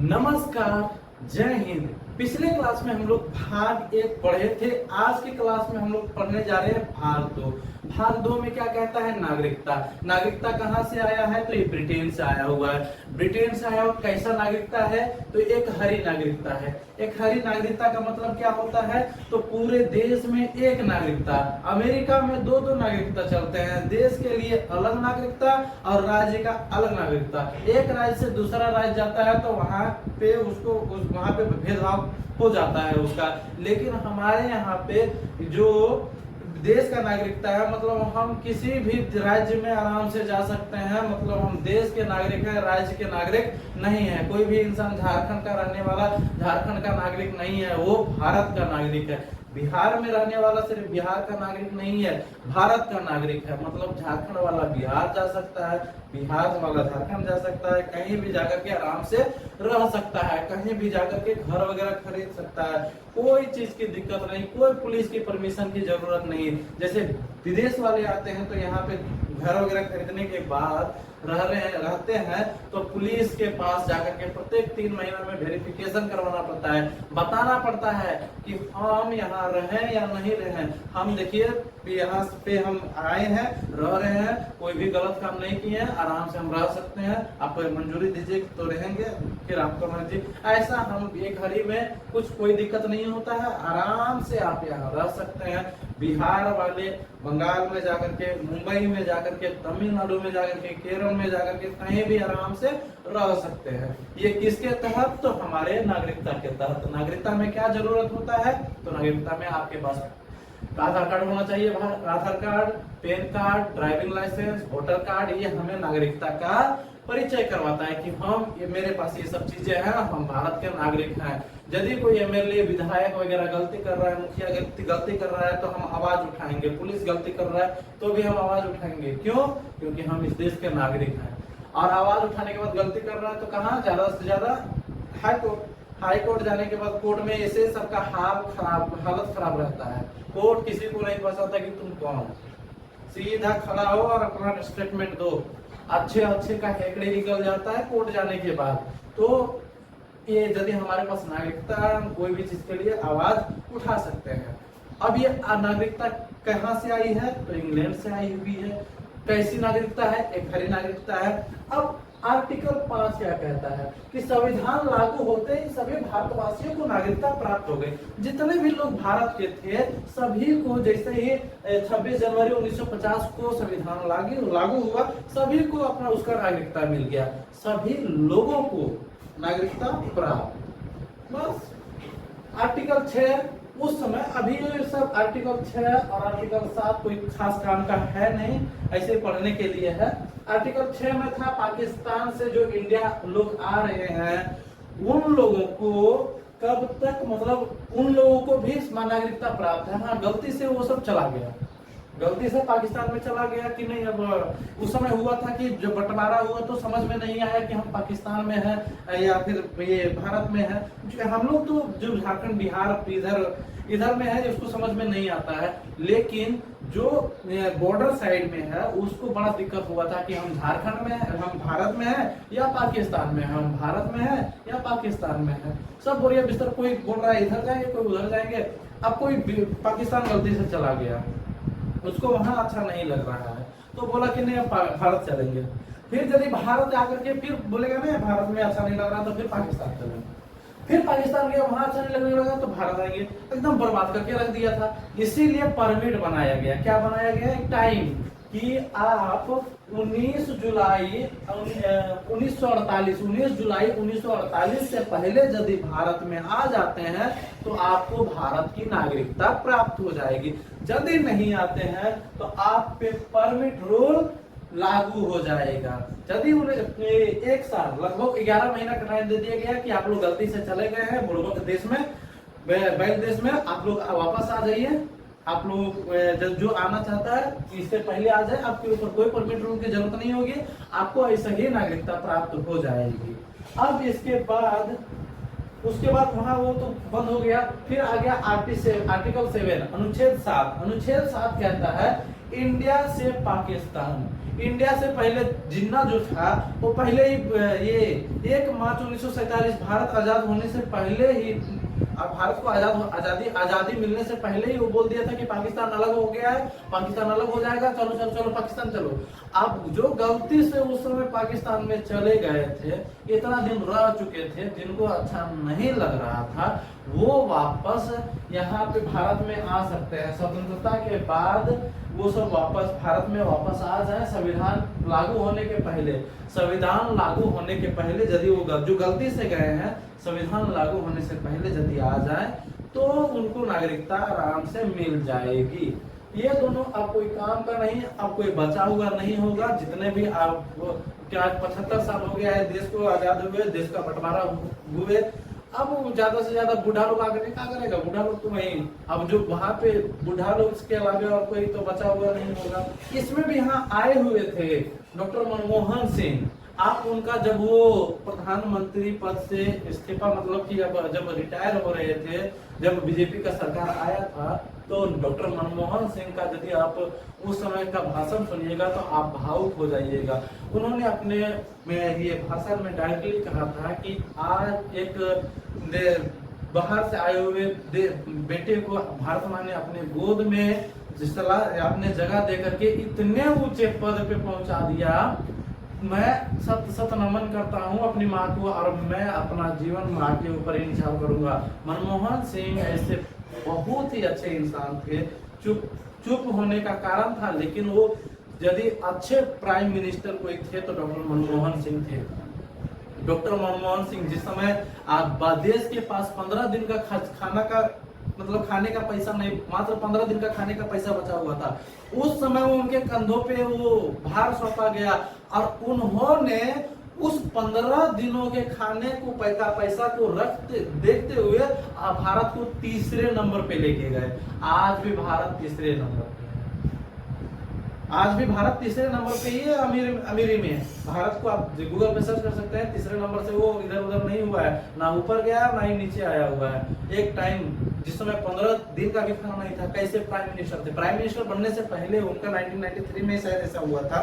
नमस्कार, जय हिंद। पिछले क्लास में हम लोग भाग 1 पढ़े थे। आज की क्लास में हम लोग पढ़ने जा रहे हैं भाग 2। भाग 2 में क्या कहता है? नागरिकता। नागरिकता कहाँ से आया है? तो ये ब्रिटेन से आया हुआ है। ब्रिटेन से आया हुआ कैसा नागरिकता है? तो एक हरी नागरिकता है। एक हरी नागरिकता का मतलब क्या होता है? तो पूरे देश में एक नागरिकता। अमेरिका में दो दो नागरिकता चलते हैं, देश के लिए अलग नागरिकता और राज्य का अलग नागरिकता। एक राज्य से दूसरा राज्य जाता है तो वहां पे उसको वहां पे भेदभाव हो जाता है उसका। लेकिन हमारे यहाँ पे जो देश का नागरिकता है, मतलब हम किसी भी राज्य में आराम से जा सकते हैं। मतलब हम देश के नागरिक हैं, राज्य के नागरिक नहीं है। कोई भी इंसान झारखंड का रहने वाला झारखंड का नागरिक नहीं है, वो भारत का नागरिक है। बिहार में रहने वाला सिर्फ बिहार का नागरिक नहीं है, भारत का नागरिक है। मतलब झारखंड वाला बिहार जा सकता है, बिहार वाला झारखंड जा सकता है, कहीं भी जाकर के आराम से रह सकता है, कहीं भी जाकर के घर वगैरह खरीद सकता है। कोई चीज की दिक्कत नहीं, कोई पुलिस की परमिशन की जरूरत नहीं। जैसे विदेश वाले आते हैं तो यहाँ पे घर वगैरह खरीदने के बाद रहते हैं तो पुलिस के पास जाकर के प्रत्येक 3 महीने में वेरिफिकेशन करवाना पड़ता है, बताना पड़ता है कि हम यहाँ रहें या नहीं रहें। हम देखिए यहाँ पे हम आए हैं, रह रहे हैं, कोई भी गलत काम नहीं किए हैं, आराम से हम रह सकते हैं। आप मंजूरी दीजिए तो रहेंगे, फिर आपका मर्जी। ऐसा हम एक घड़ी में कुछ कोई दिक्कत नहीं होता है, आराम से आप यहाँ रह सकते हैं। बिहार वाले बंगाल में जाकर के, मुंबई में जाकर के, तमिलनाडु में जाकर के, केरल में जाकर के कहीं भी आराम से रह सकते हैं। ये किसके तहत? तो हमारे नागरिकता के तहत। नागरिकता में क्या जरूरत होता है? तो नागरिकता में आपके पास आधार कार्ड होना चाहिए। Aadhaar card, PAN card, driving licence, voter card, ये हमें नागरिकता का परिचय करवाता है कि हम मेरे पास ये सब चीजें हैं, हम भारत के नागरिक हैं। यदि कोई एमएलए, विधायक वगैरह गलती कर रहा है, मुखिया गलती कर रहा है तो हम आवाज उठाएंगे। पुलिस गलती कर रहा है तो भी हम आवाज उठाएंगे। क्यों? क्योंकि हम इस देश के नागरिक हैं। और आवाज उठाने के बाद गलती कर रहा है तो कहाँ? ज्यादा से ज्यादा हाई कोर्ट। हाई कोर्ट जाने के बाद कोर्ट में ऐसे सबका हालत खराब रहता है। कोर्ट किसी को नहीं पता कि तुम कौन हो। सीधा खड़ा हो और अपना स्टेटमेंट दो। अच्छे का हेकड़े निकल जाता है कोर्ट जाने के बाद। तो ये यदि हमारे पास नागरिकता, हम कोई भी चीज के लिए आवाज उठा सकते हैं। अब ये नागरिकता कहाँ से आई है? तो इंग्लैंड से आई हुई है। कैसी नागरिकता है? एक हरी नागरिकता है। अब आर्टिकल 5 क्या कहता है कि संविधान लागू होते ही सभी भारतवासियों को नागरिकता प्राप्त हो गई। जितने भी लोग भारत के थे सभी को, जैसे ही 26 जनवरी 1950 को संविधान लागू हुआ, सभी को अपना उसका नागरिकता मिल गया। सभी लोगों को नागरिकता प्राप्त। बस आर्टिकल 6 उस समय, अभी सब आर्टिकल 6 और आर्टिकल 7 कोई खास काम का है नहीं, ऐसे पढ़ने के लिए है। आर्टिकल 6 में था पाकिस्तान से जो इंडिया लोग आ रहे हैं उन लोगों को कब तक, मतलब उन लोगों को भी नागरिकता प्राप्त है। हाँ, गलती से वो सब चला गया, गलती से पाकिस्तान में चला गया कि नहीं। अब उस समय हुआ था कि जब बंटवारा हुआ तो समझ में नहीं आया कि हम पाकिस्तान में हैं या फिर ये भारत में है। हम लोग तो जो झारखंड, बिहार इधर में है, उसको समझ में नहीं आता है। लेकिन जो बॉर्डर साइड में है उसको बड़ा दिक्कत हुआ था कि हम झारखंड में है, हम भारत में है या पाकिस्तान में है, हम भारत में है या पाकिस्तान में है। सब बोरिया बिस्तर, कोई बोल रहा है इधर जाएंगे, कोई उधर जाएंगे। अब कोई पाकिस्तान गलती से चला गया, उसको वहां अच्छा नहीं लग रहा है तो बोला कि नहीं भारत चलेंगे। फिर यदि भारत आकर के फिर बोलेगा नहीं भारत में अच्छा नहीं लग रहा तो फिर पाकिस्तान चलेंगे। फिर पाकिस्तान गया, वहां अच्छा नहीं लगने लगा तो भारत आएंगे। एकदम बर्बाद करके रख दिया था। इसीलिए परमिट बनाया गया। क्या बनाया गया? एक टाइम कि आप 19 जुलाई 1948 से पहले यदि भारत में आ जाते हैं तो आपको भारत की नागरिकता प्राप्त हो जाएगी। यदि नहीं आते हैं तो आप पे परमिट रूल लागू हो जाएगा। यदि उन्हें 1 साल, लगभग 11 महीना का टाइम दे दिया गया कि आप लोग गलती से चले गए हैं बुड़बक देश में, बैल देश में, आप लोग वापस आ जाइए। आप लोग जो आना चाहता है इससे पहले आ जाए, आपके ऊपर कोई परमिट रूल की जरूरत नहीं होगी, आपको ऐसा ही नागरिकता प्राप्त हो जाएगी। अब इसके बाद उसके बाद वहां वो तो बंद हो गया। फिर आ गया आर्टिकल 7 अनुच्छेद 7। अनुच्छेद 7 कहता है इंडिया से पाकिस्तान। इंडिया से पहले जिन्ना जो था वो पहले ही ये 1 मार्च 1947 भारत आजाद होने से पहले ही, भारत को आजादी मिलने से पहले ही वो बोल दिया था कि पाकिस्तान अलग हो गया है, पाकिस्तान अलग हो जाएगा, चलो चलो चलो पाकिस्तान चलो। अब जो गलती से उस समय पाकिस्तान में चले गए थे, इतना दिन रह चुके थे, जिनको अच्छा नहीं लग रहा था, वो वापस यहाँ पे भारत में आ सकते हैं। स्वतंत्रता के बाद वो सब वापस भारत में वापस आ जाए, संविधान लागू होने के पहले। संविधान लागू होने के पहले यदि वो जो गलती से गए हैं, संविधान लागू होने से पहले यदि आ जाए तो उनको नागरिकता आराम से मिल जाएगी। ये दोनों अब कोई काम का नहीं, अब कोई बचा हुआ नहीं होगा। जितने भी आप क्या 75 साल हो गया है देश को आजाद हुए, देश का बंटवारा हुए, अब ज्यादा से ज्यादा बूढ़ा लोग आकर क्या करेगा? बूढ़ा लोग तो वही, अब जो वहां पे बूढ़ा लोग इसके अलावा और कोई तो बचा हुआ नहीं होगा। इसमें भी यहाँ आए हुए थे डॉक्टर मनमोहन सिंह। आप उनका जब वो प्रधानमंत्री पद से इस्तीफा, मतलब कि जब रिटायर हो रहे थे, जब बीजेपी का सरकार आया था, तो डॉक्टर मनमोहन सिंह का यदि आप उस समय का भाषण सुनिएगा तो आप भावुक हो जाइएगा। उन्होंने अपने में ये भाषण में डायरेक्टली कहा था कि आज एक बाहर से आए हुए बेटे को भारत माँ ने अपने गोद में अपने जगह दे करके इतने ऊंचे पद पे पहुंचा दिया। मैं सत नमन करता हूँ अपनी माँ को, और मैं अपना जीवन माँ के ऊपर ही निछावर करूंगा। मनमोहन सिंह ऐसे बहुत ही अच्छे इंसान थे। चुप होने का कारण था, लेकिन वो यदि अच्छे प्राइम मिनिस्टर कोई थे तो डॉक्टर मनमोहन सिंह थे। डॉक्टर मनमोहन सिंह जिस समय देश के पास 15 दिन का खाना का मतलब खाने का पैसा नहीं, मात्र 15 दिन का खाने का पैसा बचा हुआ था, उस समय वो उनके कंधों पे वो भार सौंपा गया और उन्होंने उस 15 दिनों के खाने को पैसा को देखते हुए भारत को तीसरे नंबर पे लेके गए। आज भी भारत तीसरे नंबर पे है। आज भी भारत तीसरे नंबर पे ही है, अमीरी में। भारत को आप गूगल पे सर्च कर सकते हैं, तीसरे नंबर से वो इधर उधर नहीं हुआ है, ना ऊपर गया ना ही नीचे आया हुआ है। एक टाइम जिस समय 15 दिन का भी खाना नहीं था, कैसे प्राइम मिनिस्टर थे? प्राइम मिनिस्टर बनने से पहले उनका 1993 में शायद ऐसा हुआ था,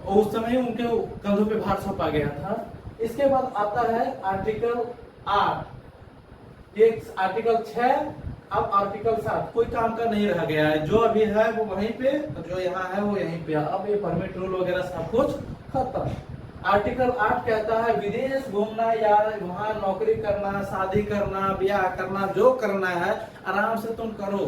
और उस समय उनके कंधों पे भार सौंपा गया था। इसके बाद आता है आर्टिकल 8, एक आर्टिकल 6, अब आर्टिकल 7 कोई काम का नहीं रह गया है। जो अभी है वो वहीं पे, जो यहाँ है वो यहीं पे। अब ये परमिट रूल वगैरह सब कुछ खत्म। आर्टिकल 8 कहता है विदेश घूमना या वहां नौकरी करना, शादी करना, ब्याह करना, जो करना है आराम से तुम करो,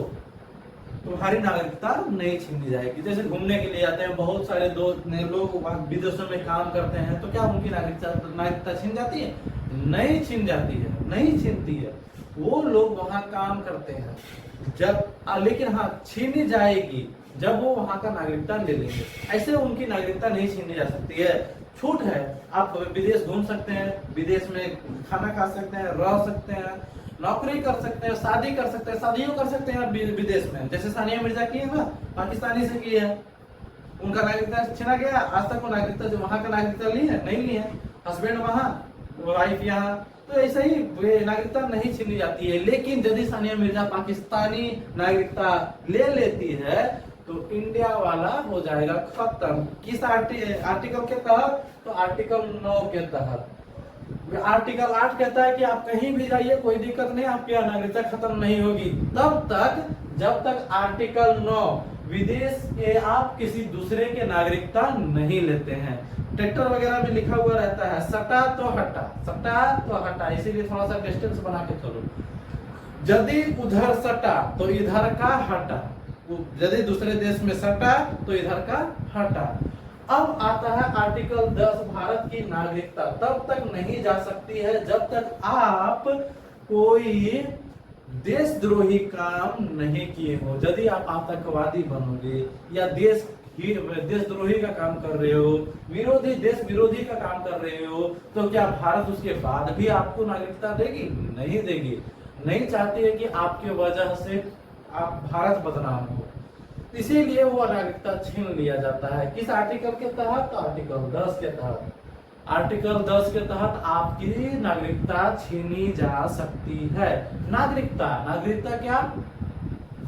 तुम्हारी नागरिकता नहीं छीनी जाएगी। जैसे घूमने के लिए जाते हैं बहुत सारे लोग विदेशों में काम करते हैं, तो क्या उनकी नागरिकता छीन जाती है? नहीं छीन जाती है, नहीं छीनती है। वो लोग वहां काम करते हैं लेकिन हाँ छीनी जाएगी जब वो वहां का नागरिकता ले लेंगे। ऐसे उनकी नागरिकता नहीं छीनी जा सकती है। छूट है, आप विदेश घूम सकते हैं, विदेश में खाना खा सकते हैं, रह सकते हैं, नौकरी कर सकते हैं, शादी कर सकते हैं, शादियों कर सकते हैं विदेश में। जैसे सानिया मिर्जा की है ना, पाकिस्तानी से की है, उनका नागरिकता छीना गया। आज तक वो नागरिकता जो वहां का नागरिकता ली है, नहीं ली है। हस्बैंड वहां, वाइफ यहाँ, तो ऐसे ही नागरिकता नहीं छीनी जाती है। लेकिन यदि सानिया मिर्जा पाकिस्तानी नागरिकता ले लेती है तो इंडिया वाला हो जाएगा खत्म। किस आर्टिकल के तहत? तो आर्टिकल 9 के तहत। आर्टिकल 8 कहता है कि आप कहीं भी जाइए, कोई दिक्कत नहीं, आपकी नागरिकता खत्म नहीं होगी तब तक जब तक आर्टिकल 9 विदेश के आप किसी दूसरे के नागरिकता नहीं लेते हैं। ट्रैक्टर वगैरह में लिखा हुआ रहता है सटा तो हटा, सटा तो हटा, इसीलिए थोड़ा सा डिस्टेंस बना के चलो। यदि उधर सटा तो इधर का हटा, यदि दूसरे देश में सटा तो इधर का हटा। अब आता है आर्टिकल 10, भारत की नागरिकता तब तक नहीं जा सकती है जब तक आप कोई देशद्रोही काम नहीं किए हो। यदि आप आतंकवादी बनोगे या देशद्रोही का काम कर रहे हो, देश विरोधी का काम कर रहे हो, तो क्या भारत उसके बाद भी आपको नागरिकता देगी? नहीं देगी। नहीं चाहती है कि आपके वजह से आप भारत बदनाम हो, इसीलिए वो नागरिकता छीन लिया जाता है। किस आर्टिकल के तहत? आर्टिकल 10 के तहत। आर्टिकल 10 के तहत आपकी नागरिकता छीनी जा सकती है। नागरिकता क्या?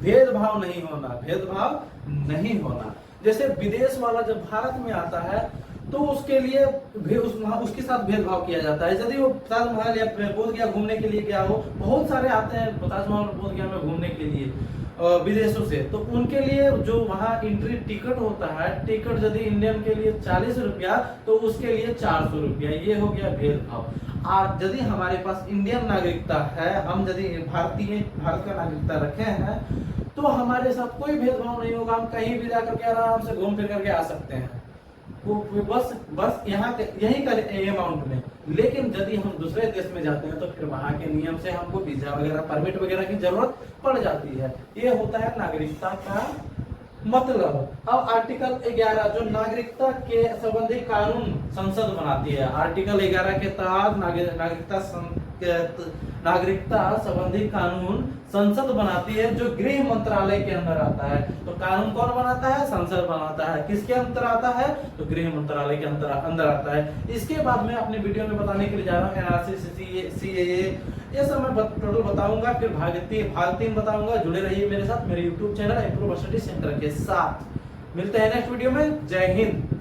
भेदभाव नहीं होना, भेदभाव नहीं होना। जैसे विदेश वाला जब भारत में आता है तो उसके लिए उसके साथ भेदभाव किया जाता है। यदि वो ताजमहल या बोध गया घूमने के लिए गया हो, बहुत सारे आते हैं ताजमहल बोध गया में घूमने के लिए विदेशों से, तो उनके लिए जो वहाँ एंट्री टिकट होता है, टिकट यदि इंडियन के लिए 40 रुपया तो उसके लिए 400 रुपया, ये हो गया भेदभाव। आज यदि हमारे पास इंडियन नागरिकता है, हम यदि भारत का नागरिकता रखे हैं, तो हमारे साथ कोई भेदभाव नहीं होगा, हम कहीं भी जाकर के आराम से घूम फिर करके आ सकते हैं, वो बस यहाँ यही का अमाउंट में। लेकिन यदि हम दूसरे देश में जाते हैं तो फिर वहाँ के नियम से हमको वीजा वगैरह, परमिट वगैरह की जरूरत पड़ जाती है। ये होता है नागरिकता का मतलब। अब आर्टिकल 11 जो नागरिकता के संबंधी कानून संसद बनाती है, आर्टिकल 11 के तहत नागरिकता संबंधी कानून संसद बनाती है, जो गृह मंत्रालय के अंदर आता है। तो कानून कौन बनाता है? संसद बनाता है। किसके अंदर आता है? तो गृह मंत्रालय के अंदर आता है। इसके बाद मैं अपने वीडियो में बताने के लिए जा रहा हूँ एनआरसी, सीएए, ये सब मैं टोटल बताऊंगा, फिर भाग 3 बताऊंगा। जुड़े रहिए मेरे साथ, मेरे YouTube channel improve study centre के साथ। मिलते हैं नेक्स्ट वीडियो में। जय हिंद।